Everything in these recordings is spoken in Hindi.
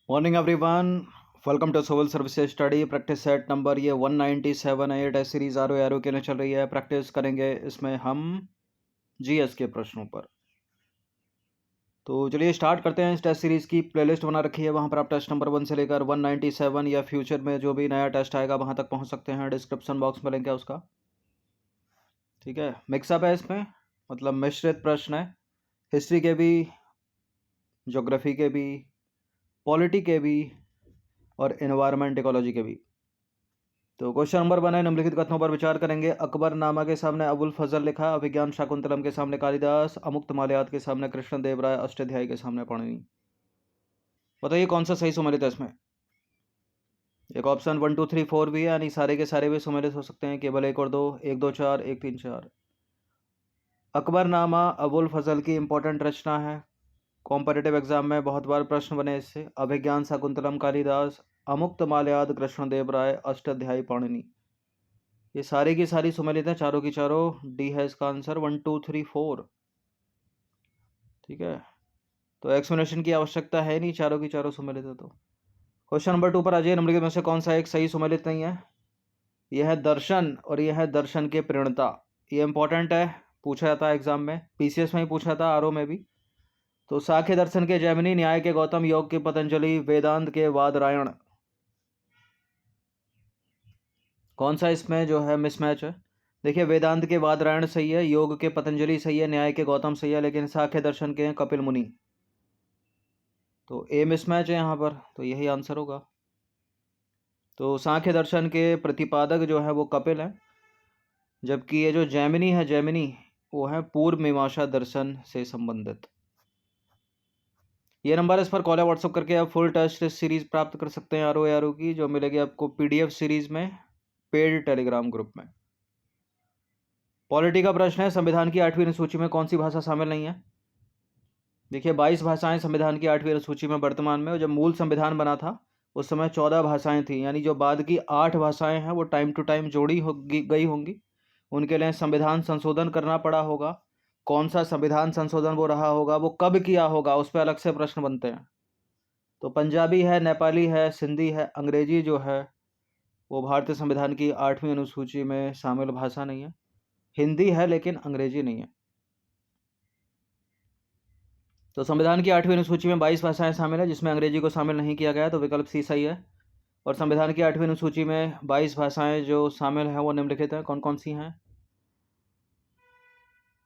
Morning everyone, welcome to civil services study practice set number ये 197 है। ये टेस्ट सीरीज आरो के लिए चल रही है। प्रैक्टिस करेंगे इसमें हम जीएस के प्रश्नों पर। तो चलिए स्टार्ट करते हैं। इस टेस्ट सीरीज की प्लेलिस्ट बना रखी है, वहाँ पर आप टेस्ट नंबर 1 से लेकर 197 या फ्यूचर में जो भी नया टेस्ट आएगा वहाँ तक पहुँच सकते हैं। डिस्क्रिप्शन बॉक्स में लिंक है उसका। ठीक है, मिक्सअप है इसमें, मतलब मिश्रित प्रश्न है। हिस्ट्री के भी, ज्योग्राफी के भी, पॉलिटी के भी और एनवायरमेंट इकोलॉजी के भी। तो क्वेश्चन नंबर 1 है, निम्नलिखित कथनों पर विचार करेंगे। अकबरनामा के सामने अबुल फजल लिखा, अभिज्ञान शाकुंतलम के सामने कालिदास, अमुक्त माल्याद के सामने कृष्णदेव राय, अष्टाध्यायी के सामने पाणिनि। बताइए कौन सा सही सुमेलित है इसमें। एक ऑप्शन 1 2 3 4 भी है, यानी सारे के सारे भी सुमेलित हो सकते हैं, केवल एक और दो, 1 2 4 1 3 4। अकबरनामा अबुल फजल की इंपॉर्टेंट रचना है, कॉम्पिटिटिव एग्जाम में बहुत बार प्रश्न बने इससे। अभिज्ञान शाकुंतलम कालिदास, अमुक्त माल्याद कृष्णदेव राय, अष्टाध्यायी पाणिनि। ये सारी की सारी सुमेलित है, चारों की चारों। डी है इसका आंसर, 1 2 3 4। ठीक है, तो एक्सप्लेनेशन की आवश्यकता है नहीं, चारों की चारों सुमेलित है। तो क्वेश्चन नंबर 2 पर आ जाइए। निम्नलिखित में से कौन सा एक सही सुमेलित नहीं है। यह है दर्शन और यह है दर्शन के प्रणेता। ये इंपॉर्टेंट है, पूछा जाता है एग्जाम में, पीसीएस में ही पूछा था, आरओ में भी। तो साख्य दर्शन के जैमिनी, न्याय के गौतम, योग के पतंजलि, वेदांत के वादरायण। कौन सा इसमें जो है मिसमैच है। देखिए, वेदांत के वादरायण सही है, योग के पतंजलि सही है, न्याय के गौतम सही है, लेकिन साख्य दर्शन के हैं कपिल मुनि। तो ए मिसमैच है यहाँ पर, तो यही आंसर होगा। तो सांख्य दर्शन के प्रतिपादक जो है वो कपिल है, जबकि ये जो जैमिनी है, जैमिनी वो है पूर्व मीमांसा दर्शन से संबंधित। ये नंबर इस पर कॉल है, व्हाट्सअप करके आप फुल टेस्ट सीरीज प्राप्त कर सकते हैं आरओ की, जो मिलेगी आपको पीडीएफ सीरीज में, पेड टेलीग्राम ग्रुप में। पॉलिटी का प्रश्न है, संविधान की 8वीं अनुसूची में कौन सी भाषा शामिल नहीं है। देखिए, 22 भाषाएं संविधान की 8वीं अनुसूची में वर्तमान में, और जब मूल संविधान बना था उस समय 14 भाषाएं थी, यानी जो बाद की 8 भाषाएं हैं वो टाइम टू टाइम जोड़ी गई होंगी। उनके लिए संविधान संशोधन करना पड़ा होगा। कौन सा संविधान संशोधन वो रहा होगा, वो कब किया होगा, उस पर अलग से प्रश्न बनते हैं। तो पंजाबी है, नेपाली है, सिंधी है, अंग्रेजी जो है वो भारतीय संविधान की 8वीं अनुसूची में शामिल भाषा नहीं है। हिंदी है लेकिन अंग्रेजी नहीं है। तो संविधान की 8वीं अनुसूची में 22 भाषाएं शामिल है, जिसमें अंग्रेजी को शामिल नहीं किया गया, तो विकल्प सी सही है। और संविधान की 8वीं अनुसूची में 22 भाषाएं जो शामिल हैं वो निम्नलिखित हैं। कौन कौन सी हैं।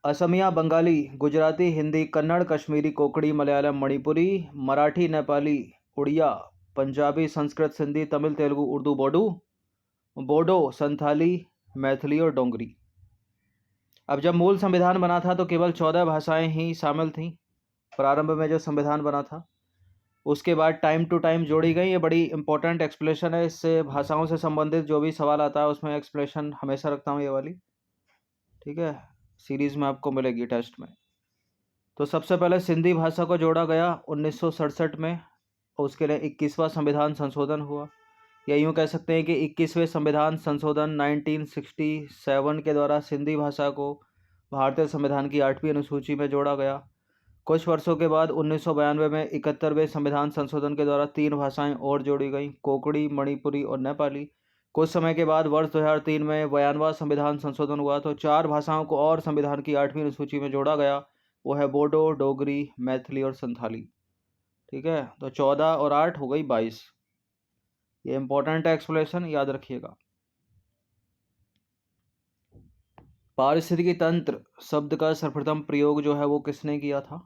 असमिया, बंगाली, गुजराती, हिंदी, कन्नड़, कश्मीरी, कोंकणी, मलयालम, मणिपुरी, मराठी, नेपाली, उड़िया, पंजाबी, संस्कृत, सिंधी, तमिल, तेलुगु, उर्दू, बोडो, संथाली, मैथिली और डोंगरी। अब जब मूल संविधान बना था तो केवल 14 भाषाएं ही शामिल थीं, प्रारंभ में जो संविधान बना था। उसके बाद टाइम टू टाइम जोड़ी गई। ये बड़ी इंपॉर्टेंट एक्सप्लेनेशन है, इससे भाषाओं से संबंधित जो भी सवाल आता है उसमें एक्सप्लेनेशन हमेशा रखता हूँ ये वाली। ठीक है, सीरीज में आपको मिलेगी टेस्ट में। तो सबसे पहले सिंधी भाषा को जोड़ा गया 1967 में, और उसके लिए 21वां संविधान संशोधन हुआ, या यूँ कह सकते हैं कि 21वें संविधान संशोधन 1967 के द्वारा सिंधी भाषा को भारतीय संविधान की 8वीं अनुसूची में जोड़ा गया। कुछ वर्षों के बाद 1992 में 71वें संविधान संशोधन के द्वारा 3 भाषाएं और जोड़ी गईं, कोंकणी, मणिपुरी और नेपाली। कुछ समय के बाद वर्ष 2003 में 92वां संविधान संशोधन हुआ, तो 4 भाषाओं को और संविधान की 8वीं अनुसूची में जोड़ा गया। वो है बोडो, डोगरी, मैथिली और संथाली। ठीक है, तो 14 और 8 हो गई 22। ये इंपॉर्टेंट है, एक्सप्लेनेशन याद रखिएगा। पारिस्थितिकी तंत्र शब्द का सर्वप्रथम प्रयोग जो है वो किसने किया था।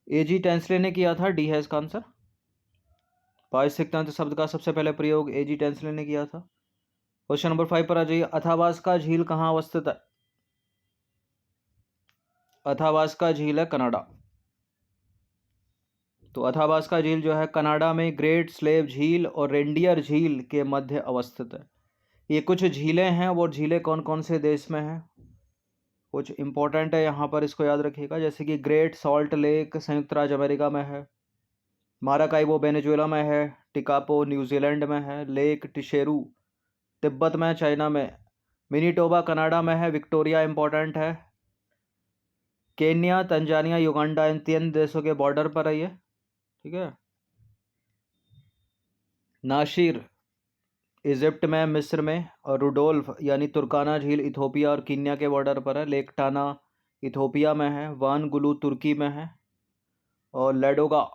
एजी टेंसले ने किया था, डी है इसका आंसर। पारिस्थितिक तंत्र शब्द का सबसे पहले प्रयोग एजी टेंसले ने किया था। क्वेश्चन नंबर 5 पर आ जाइए। अथावास्का झील कहाँ अवस्थित है। अथावास्का झील है कनाडा। तो अथावास्का झील जो है कनाडा में ग्रेट स्लेव झील और रेंडियर झील के मध्य अवस्थित है। ये कुछ झीलें हैं, वो झीलें कौन कौन से देश में हैं, कुछ इंपॉर्टेंट है यहाँ पर, इसको याद रखिएगा। जैसे कि ग्रेट सॉल्ट लेक संयुक्त राज्य अमेरिका में है, माराकाइबो वेनेजुएला में है, टिकापो न्यूजीलैंड में है, लेक टिशेरू तिब्बत में, चाइना में, मिनीटोबा कनाडा में है, विक्टोरिया इंपॉर्टेंट है, केन्या, तंजानिया, युगांडा, इन 3 देशों के बॉर्डर पर है ये। ठीक है, नाशिर इजिप्ट में, मिस्र में, और रुडोल्फ यानी तुर्काना झील इथोपिया और कीनिया के बॉर्डर पर है। लेक टाना इथोपिया में है। वान गुलू तुर्की में है। और लेडोगा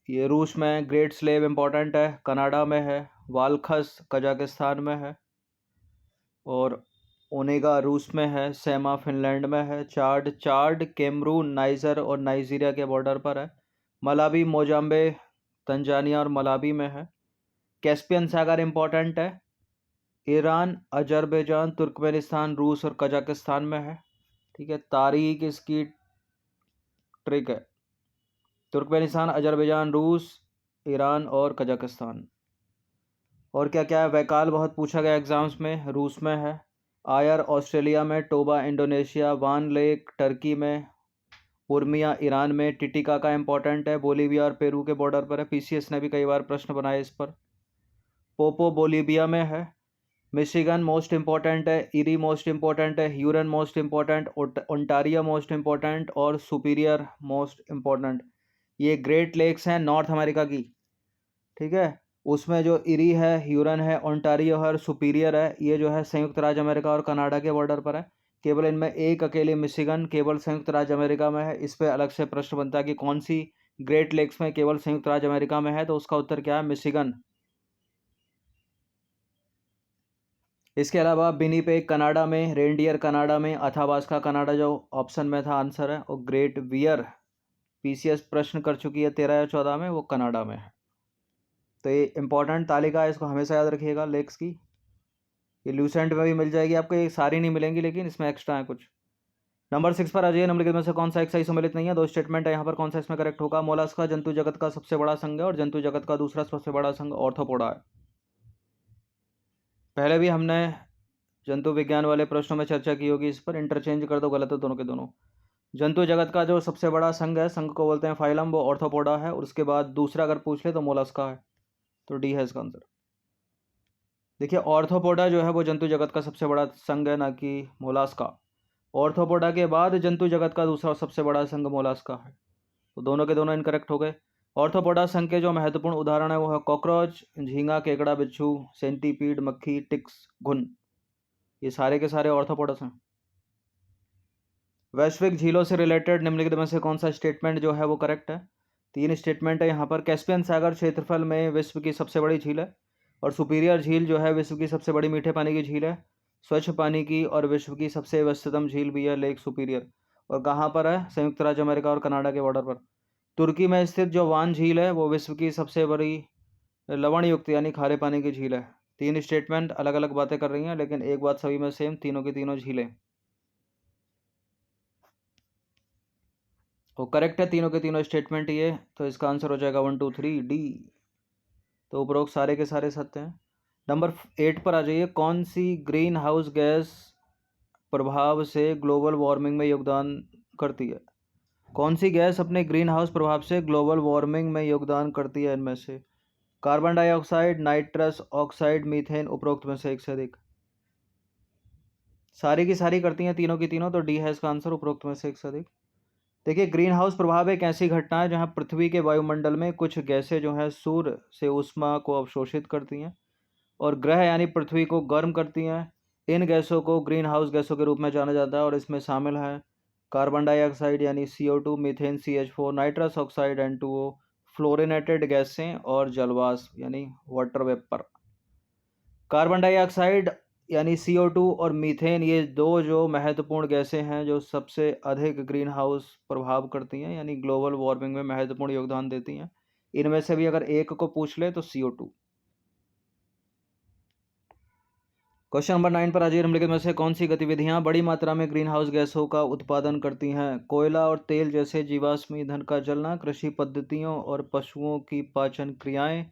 ये रूस में। ग्रेट स्लेव इम्पोर्टेंट है, कनाडा में है। वालखस कजाकिस्तान में है। और ओनेगा रूस में है। सेमा फिनलैंड में है। चाड कैमरून, नाइजर और नाइजीरिया के बॉर्डर पर है। मलावी मोजाम्बे, तंजानिया और मलावी में है। कैस्पियन सागर इम्पोर्टेंट है, ईरान, अजरबैजान, तुर्कमेनिस्तान, रूस और कजाकिस्तान में है। ठीक है, तारीख इसकी ट्रिक है, तुर्कमेनिस्तान, अजरबैजान, रूस, ईरान और कजाकिस्तान। और क्या क्या है, वैकाल बहुत पूछा गया एग्जाम्स में, रूस में है। आयर ऑस्ट्रेलिया में। Toba Indonesia. Van lake Turkey में। उर्मिया ईरान में। टिटिका का इंपॉर्टेंट है, बोलीविया और पेरू के बॉर्डर पर है। पीसीएस ने भी कई बार प्रश्न बनाए इस पर। पोपो बोलीविया में है। मिशिगन मोस्ट इंपॉर्टेंट है। इरी मोस्ट इंपॉर्टेंट है। Huron most important. Ontario most important और सुपीरियर मोस्ट इंपॉर्टेंट। ये ग्रेट लेक्स हैं नॉर्थ अमेरिका की। ठीक है, उसमें जो इरी है, ह्यूरन है, ओंटारियो है और सुपीरियर है, ये जो है संयुक्त राज्य अमेरिका और कनाडा के बॉर्डर पर है। केवल इनमें एक अकेले मिशिगन केवल संयुक्त राज्य अमेरिका में है। इस पर अलग से प्रश्न बनता है कि कौन सी ग्रेट लेक्स में केवल संयुक्त राज्य अमेरिका में है, तो उसका उत्तर क्या है, मिशिगन। इसके अलावा विनिपेग कनाडा में, रेनडियर कनाडा में, अथाबास्का कनाडा जो ऑप्शन में था आंसर है, और ग्रेट वियर पीसीएस प्रश्न कर चुकी है 13 या 14 में, वो कनाडा में है। तो ये इंपॉर्टेंट तालिका है, इसको हमेशा याद रखिएगा लेक्स की। ये ल्यूसेंट में भी मिल जाएगी आपको, ये सारी नहीं मिलेंगी लेकिन इसमें एक्स्ट्रा है कुछ। नंबर 6 पर आ जाइए, निम्नलिखित में से कौन सा एक सही सम्मिलित नहीं है। दो स्टेटमेंट है यहाँ पर, कौन सा इसमें करेक्ट होगा। मोलस्का जंतु जगत का सबसे बड़ा संघ है और जंतु जगत का दूसरा सबसे बड़ा संघ ऑर्थोपोडा है। पहले भी हमने जंतु विज्ञान वाले प्रश्नों में चर्चा की होगी इस पर, इंटरचेंज कर दो, गलत है दोनों के दोनों। जंतु जगत का जो सबसे बड़ा संघ है, संघ को बोलते हैं फाइलम, वो ऑर्थोपोडा है। और उसके बाद दूसरा अगर पूछ ले तो मोलस्का है, तो डी है इसका आंसर। देखिए, ऑर्थोपोडा जो है वो जंतु जगत का सबसे बड़ा संघ है, ना कि मोलास्का। ऑर्थोपोडा के बाद जंतु जगत का दूसरा सबसे बड़ा संघ मोलास्का है। तो दोनों के दोनों इनकरेक्ट हो गए। ऑर्थोपोडा संघ के जो महत्वपूर्ण उदाहरण है वो है कॉकरोच, झींगा, केकड़ा, बिच्छू, सेंटीपीड, मक्खी, टिक्स, घुन। ये सारे के सारे ऑर्थोपोडस हैं। वैश्विक झीलों से रिलेटेड निम्नलिखित में से कौन सा स्टेटमेंट जो है वो करेक्ट है। तीन स्टेटमेंट है यहाँ पर। कैस्पियन सागर क्षेत्रफल में विश्व की सबसे बड़ी झील है, और सुपीरियर झील जो है विश्व की सबसे बड़ी मीठे पानी की झील है, स्वच्छ पानी की, और विश्व की सबसे व्यस्ततम झील भी है लेक सुपीरियर। और कहाँ पर है, संयुक्त राज्य अमेरिका और कनाडा के बॉर्डर पर। तुर्की में स्थित जो वान झील है वो विश्व की सबसे बड़ी लवण युक्त यानी खारे पानी की झील है। तीन स्टेटमेंट अलग अलग बातें कर रही हैं, लेकिन एक बात सभी में सेम, तीनों की तीनों झीलें। तो करेक्ट है तीनों के तीनों स्टेटमेंट ये, तो इसका आंसर हो जाएगा 1 2 3 डी। तो उपरोक्त सारे के सारे सत्य हैं। नंबर 8 पर आ जाइए, कौन सी ग्रीन हाउस गैस प्रभाव से ग्लोबल वार्मिंग में योगदान करती है। कौन सी गैस अपने ग्रीन हाउस प्रभाव से ग्लोबल वार्मिंग में योगदान करती है इनमें से। Carbon dioxide, nitrous oxide, methane, उपरोक्त में से एक से अधिक। सारी की सारी करती हैं तीनों की तीनों, तो डी है इसका आंसर, उपरोक्त में से एक से अधिक। देखिए, ग्रीन हाउस प्रभाव एक ऐसी घटना है जहां पृथ्वी के वायुमंडल में कुछ गैसें जो हैं सूर्य से ऊष्मा को अवशोषित करती हैं और ग्रह यानी पृथ्वी को गर्म करती हैं। इन गैसों को ग्रीन हाउस गैसों के रूप में जाना जाता है, और इसमें शामिल हैं कार्बन डाइऑक्साइड यानी CO2, methane CH4, nitrous oxide N2O, fluorinated गैसें और जलवाष्प यानी वाटर वेपर। कार्बन डाइऑक्साइड यानी CO2 और मीथेन, ये दो जो महत्वपूर्ण गैसें हैं जो सबसे अधिक ग्रीन हाउस प्रभाव करती हैं यानी ग्लोबल वार्मिंग में महत्वपूर्ण योगदान देती हैं। इनमें से भी अगर एक को पूछ ले तो CO2। क्वेश्चन नंबर 9 पर आ जाइए, निम्नलिखित में से कौन सी गतिविधियां बड़ी मात्रा में ग्रीन हाउस गैसों का उत्पादन करती हैं। कोयला और तेल जैसे जीवाश्म ईंधन का जलना, कृषि पद्धतियों और पशुओं की पाचन क्रियाएं,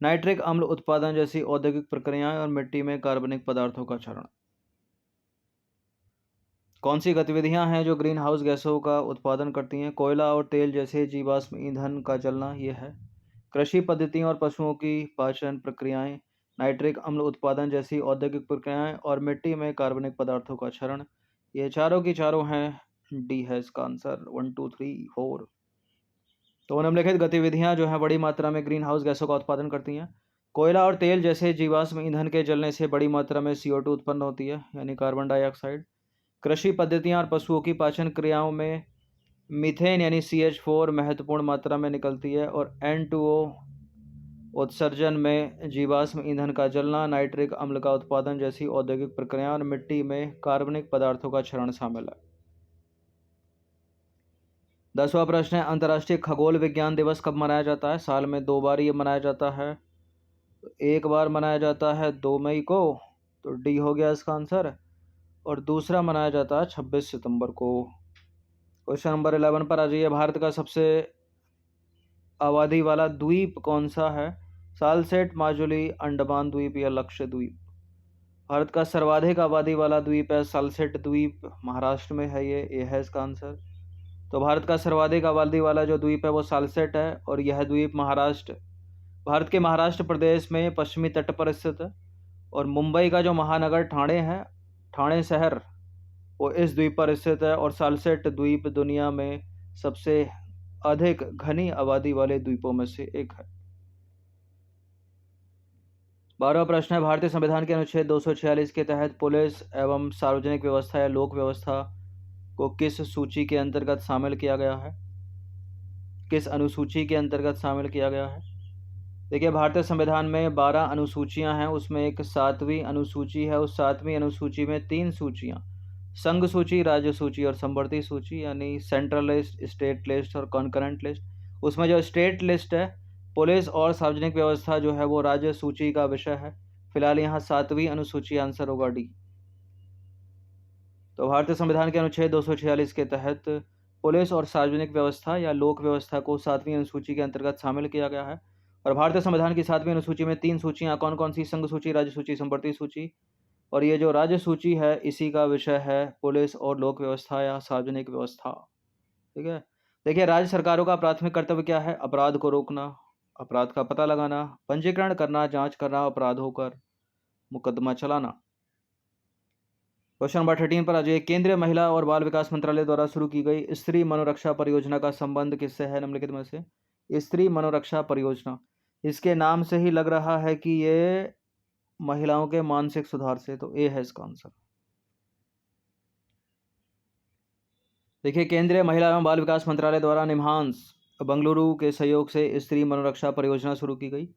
नाइट्रिक अम्ल उत्पादन जैसी औद्योगिक प्रक्रियाएं, और मिट्टी में कार्बनिक पदार्थों का क्षरण। कौन सी गतिविधियां हैं जो ग्रीन हाउस गैसों का उत्पादन करती हैं। कोयला और तेल जैसे जीवाश्म ईंधन का जलना, ये है। कृषि पद्धतियों और पशुओं की पाचन प्रक्रियाएं, नाइट्रिक अम्ल उत्पादन जैसी औद्योगिक प्रक्रियाएं, और मिट्टी में कार्बनिक पदार्थों का क्षरण। ये चारों की चारों हैं, डी है इसका आंसर, 1 2 3 4। तो निम्नलिखित गतिविधियां जो हैं बड़ी मात्रा में ग्रीन हाउस गैसों का उत्पादन करती हैं। कोयला और तेल जैसे जीवाश्म ईंधन के जलने से बड़ी मात्रा में CO2 उत्पन्न होती है, यानी कार्बन डाइऑक्साइड। कृषि पद्धतियाँ और पशुओं की पाचन क्रियाओं में मीथेन यानी CH4 महत्वपूर्ण मात्रा में निकलती है, और N2O उत्सर्जन में जीवाश्म ईंधन का जलना, नाइट्रिक अम्ल का उत्पादन जैसी औद्योगिक प्रक्रियाएं और मिट्टी में कार्बनिक पदार्थों का क्षरण शामिल है। 10वां प्रश्न है, अंतर्राष्ट्रीय खगोल विज्ञान दिवस कब मनाया जाता है? साल में 2 बार ये मनाया जाता है। एक बार मनाया जाता है 2 मई को, तो डी हो गया इसका आंसर, और दूसरा मनाया जाता है 26 सितंबर को। क्वेश्चन नंबर 11 पर आ जाइए। भारत का सबसे आबादी वाला द्वीप कौन सा है? सालसेट, माजुली, अंडमान द्वीप या लक्षद्वीप? भारत का सर्वाधिक आबादी वाला द्वीप है सालसेट द्वीप, महाराष्ट्र में है ये है इसका आंसर। तो भारत का सर्वाधिक आबादी वाला जो द्वीप है वो सालसेट है, और यह द्वीप भारत के महाराष्ट्र प्रदेश में पश्चिमी तट पर स्थित है। और मुंबई का जो महानगर ठाणे है, ठाणे शहर, वो इस द्वीप पर स्थित है। और सालसेट द्वीप दुनिया में सबसे अधिक घनी आबादी वाले द्वीपों में से एक है। 12वां प्रश्न है, भारतीय संविधान के अनुच्छेद 246 के तहत पुलिस एवं सार्वजनिक व्यवस्था या लोक व्यवस्था को किस सूची के अंतर्गत शामिल किया गया है? किस अनुसूची के अंतर्गत शामिल किया गया है? देखिए, भारतीय संविधान में 12 अनुसूचियां हैं, उसमें एक 7वीं अनुसूची है। उस 7वीं अनुसूची में 3 सूचियां, संघ सूची, राज्य सूची और संवर्ती सूची, यानी सेंट्रल लिस्ट, स्टेट लिस्ट और कॉन्करेंट लिस्ट। उसमें जो स्टेट लिस्ट है, पुलिस और सार्वजनिक व्यवस्था जो है वो राज्य सूची का विषय है। फिलहाल यहाँ 7वीं अनुसूची, आंसर होगा डी। तो भारतीय संविधान के अनुच्छेद 246 के तहत पुलिस और सार्वजनिक व्यवस्था या लोक व्यवस्था को 7वीं अनुसूची के अंतर्गत शामिल किया गया है। और भारतीय संविधान की 7वीं अनुसूची में 3 सूचियां कौन कौन सी? संघ सूची, राज्य सूची, संवर्ती सूची। और ये जो राज्य सूची है इसी का विषय है पुलिस और लोक व्यवस्था या सार्वजनिक व्यवस्था। ठीक है। देखिए, राज्य सरकारों का प्राथमिक कर्तव्य क्या है? अपराध को रोकना, अपराध का पता लगाना, पंजीकरण करना, जांच करना, अपराधों पर मुकदमा चलाना। क्वेश्चन नंबर 13 पर आ जाइए। केंद्रीय महिला और बाल विकास मंत्रालय द्वारा शुरू की गई स्त्री मनोरक्षा परियोजना का संबंध किससे है? निम्नलिखित में से स्त्री मनोरक्षा परियोजना, इसके नाम से ही लग रहा है कि ये महिलाओं के मानसिक सुधार से, तो ए है इसका आंसर। देखिए, केंद्रीय महिला एवं बाल विकास मंत्रालय द्वारा निम्हांस बंगलुरु के सहयोग से स्त्री मनोरक्षा परियोजना शुरू की गई,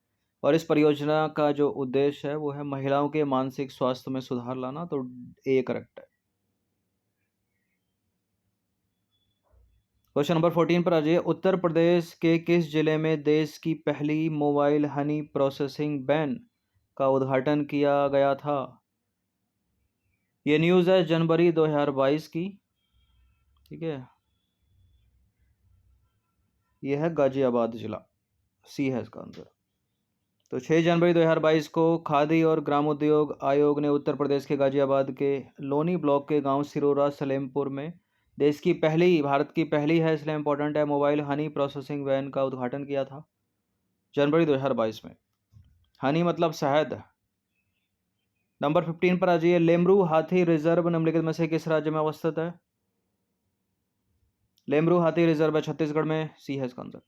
और इस परियोजना का जो उद्देश्य है वो है महिलाओं के मानसिक स्वास्थ्य में सुधार लाना, तो ए करेक्ट है। क्वेश्चन नंबर 14 पर आ जाइए। उत्तर प्रदेश के किस जिले में देश की पहली मोबाइल हनी प्रोसेसिंग वैन का उद्घाटन किया गया था? ये न्यूज़ है जनवरी 2022 की। ठीक है, यह है गाजियाबाद जिला, सी है इसका आंसर। तो 6 जनवरी 2022 को खादी और ग्रामोद्योग आयोग ने उत्तर प्रदेश के गाजियाबाद के लोनी ब्लॉक के गांव सिरोरा सलेमपुर में देश की पहली, भारत की पहली है इसलिए इंपॉर्टेंट है, मोबाइल हनी प्रोसेसिंग वैन का उद्घाटन किया था जनवरी 2022 में। हनी मतलब शहद। नंबर 15 पर आ जाइए। लेमरू हाथी रिजर्व निम्नलिखित में से किस राज्य में अवस्थित है? लेमरू हाथी रिजर्व है छत्तीसगढ़ में, सी है इसका आंसर।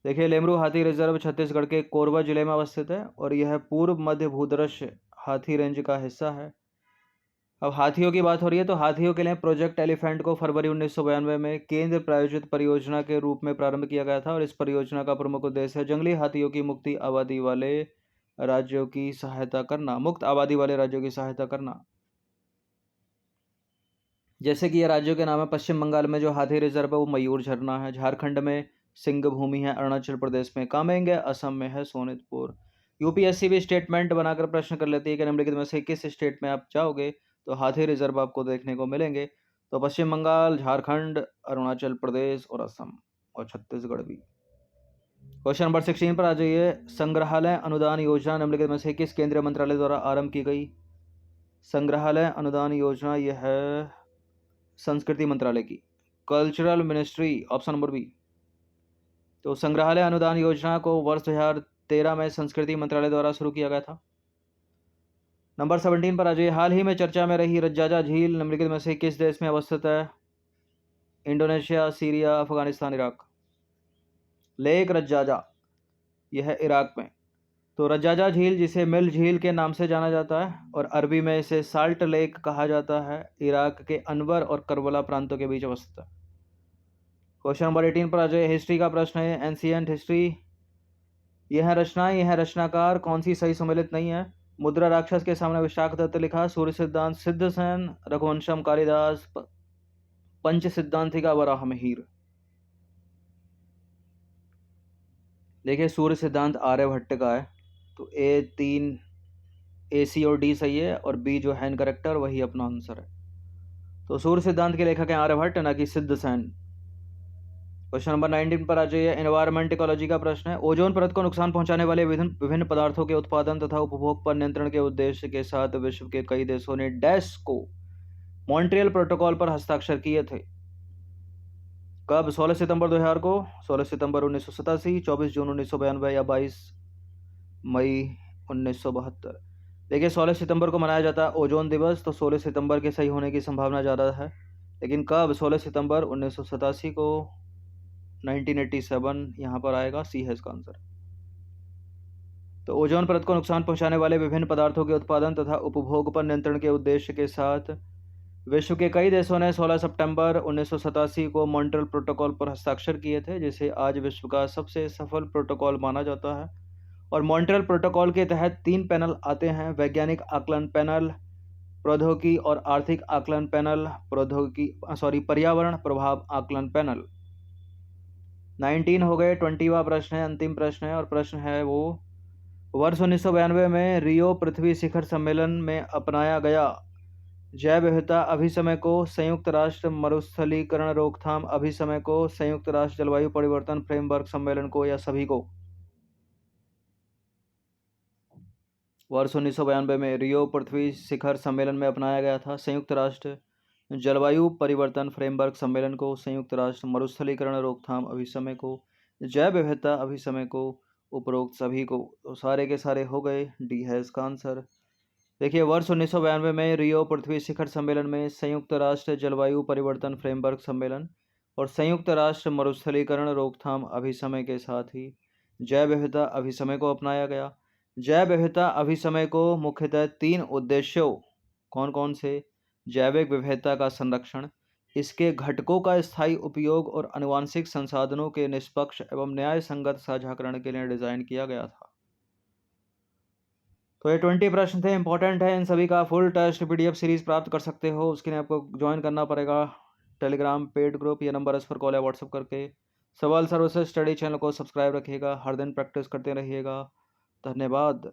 देखिए, लेमरू हाथी रिजर्व छत्तीसगढ़ के कोरबा जिले में अवस्थित है, और यह पूर्व मध्य भूदृश्य हाथी रेंज का हिस्सा है। अब हाथियों की बात हो रही है, तो हाथियों के लिए प्रोजेक्ट एलिफेंट को फरवरी 1992 में केंद्र प्रायोजित परियोजना के रूप में प्रारंभ किया गया था, और इस परियोजना का प्रमुख उद्देश्य है जंगली हाथियों की मुक्त आबादी वाले राज्यों की सहायता करना। जैसे कि ये राज्यों के नाम है, पश्चिम बंगाल में जो हाथी रिजर्व है वो मयूर झरना है, झारखंड में सिंह भूमि है, अरुणाचल प्रदेश में कामेंग है, असम में है सोनितपुर। यूपीएससी भी स्टेटमेंट बनाकर प्रश्न कर लेती है कि निम्नलिखित में से किस स्टेट में आप जाओगे तो हाथी रिजर्व आपको देखने को मिलेंगे? तो पश्चिम बंगाल, झारखंड, अरुणाचल प्रदेश और असम और छत्तीसगढ़ भी। क्वेश्चन नंबर 16 पर आ जाइए। संग्रहालय अनुदान योजना निम्नलिखित में से किस केंद्रीय मंत्रालय द्वारा आरंभ की गई? संग्रहालय अनुदान योजना यह है संस्कृति मंत्रालय की, cultural ministry, option number B. तो संग्रहालय अनुदान योजना को वर्ष 2013 में संस्कृति मंत्रालय द्वारा शुरू किया गया था। नंबर 17 पर आ जाइए। हाल ही में चर्चा में रही रज्जाजा झील निम्नलिखित में से किस देश में अवस्थित है? Indonesia, Syria, Afghanistan, Iraq. Lake Razzaza यह है इराक में। तो रजाजा झील, जिसे मिल झील के नाम से जाना जाता है, और अरबी में इसे साल्ट लेक कहा जाता है, इराक के अनवर और करबला प्रांतों के बीच अवस्थित है। क्वेश्चन नंबर 18 पर आ जाए। हिस्ट्री का प्रश्न है, एंशियंट हिस्ट्री। यह रचनाएं, यह रचनाकार कौन सी सही सम्मिलित नहीं है? मुद्रा राक्षस के सामने विशाख दत्त लिखा, सूर्य सिद्धांत सिद्धसेन, रघुवंशम कालिदास, पंच सिद्धांतिका वराह मिहिर। देखिए सूर्य सिद्धांत आर्यभट्ट का है, तो A C और D सही है, और B जो है इनकरेक्ट, वही अपना आंसर है। तो सूर्य सिद्धांत के लेखक हैं आर्यभट्ट, ना कि सिद्धसेन। क्वेश्चन नंबर 19 पर आ जाइए। एनवायरमेंट इकोलॉजी का प्रश्न है, ओजोन परत को नुकसान पहुंचाने वाले विभिन्न पदार्थों के उत्पादन तथा उपभोग पर नियंत्रण के उद्देश्य के साथ विश्व के कई देशों ने डैश को मॉन्ट्रियल प्रोटोकॉल पर हस्ताक्षर किए थे। कब? 16 सितंबर 2000 को, 16 सितंबर 1987, 24 जून 1992 या 22 मई 1972। देखिए 16 सितंबर को मनाया जाता है ओजोन दिवस, तो 16 सितंबर के सही होने की संभावना ज़्यादा है। लेकिन कब? 16 सितंबर 1987 को, 1987 यहाँ पर आएगा, सी है इसका आंसर। तो ओजोन परत को नुकसान पहुंचाने वाले विभिन्न पदार्थों के उत्पादन तथा उपभोग पर नियंत्रण के उद्देश्य के साथ विश्व के कई देशों ने 16 सितंबर 1987 को मॉन्ट्रियल प्रोटोकॉल पर हस्ताक्षर किए थे, जिसे आज विश्व का सबसे सफल प्रोटोकॉल माना जाता है। और मॉन्ट्रियल प्रोटोकॉल के तहत 3 पैनल आते हैं: वैज्ञानिक आकलन पैनल, प्रौद्योगिकी और आर्थिक आकलन पैनल, पर्यावरण प्रभाव आकलन पैनल। 19 हो गए। 20वां प्रश्न है, अंतिम प्रश्न है, और प्रश्न है वो, वर्ष 1992 में रियो पृथ्वी शिखर सम्मेलन में अपनाया गया जैव विविधता अभिसमय को, संयुक्त राष्ट्र मरुस्थलीकरण रोकथाम अभिसमय को, संयुक्त राष्ट्र जलवायु परिवर्तन फ्रेमवर्क सम्मेलन को, या सभी को? वर्ष 1992 में रियो पृथ्वी शिखर सम्मेलन में अपनाया गया था संयुक्त राष्ट्र जलवायु परिवर्तन फ्रेमवर्क सम्मेलन को, संयुक्त राष्ट्र मरुस्थलीकरण रोकथाम अभिसमय को, जैव विविधता अभिसमय को, उपरोक्त सभी को। तो सारे के सारे हो गए, डी है इसका आंसर। देखिए वर्ष 1992 में रियो पृथ्वी शिखर सम्मेलन में संयुक्त राष्ट्र जलवायु परिवर्तन फ्रेमवर्क सम्मेलन और संयुक्त राष्ट्र मरुस्थलीकरण रोकथाम अभिसमय के साथ ही जैव विविधता अभिसमय को अपनाया गया। जैव विविधता अभिसमय को मुख्यतः 3 उद्देश्यों, कौन कौन से? जैविक विविधता का संरक्षण, इसके घटकों का स्थायी उपयोग और आनुवंशिक संसाधनों के निष्पक्ष एवं न्याय संगत साझाकरण के लिए डिजाइन किया गया था। तो ये 20 प्रश्न थे, इंपॉर्टेंट है। इन सभी का फुल टेस्ट PDF सीरीज प्राप्त कर सकते हो। उसके लिए आपको ज्वाइन करना पड़ेगा टेलीग्राम पेड ग्रुप, या नंबर इस पर कॉल या व्हाट्सअप करके। सवाल सर्विसेज स्टडी चैनल को सब्सक्राइब रखिएगा, हर दिन प्रैक्टिस करते रहिएगा। धन्यवाद।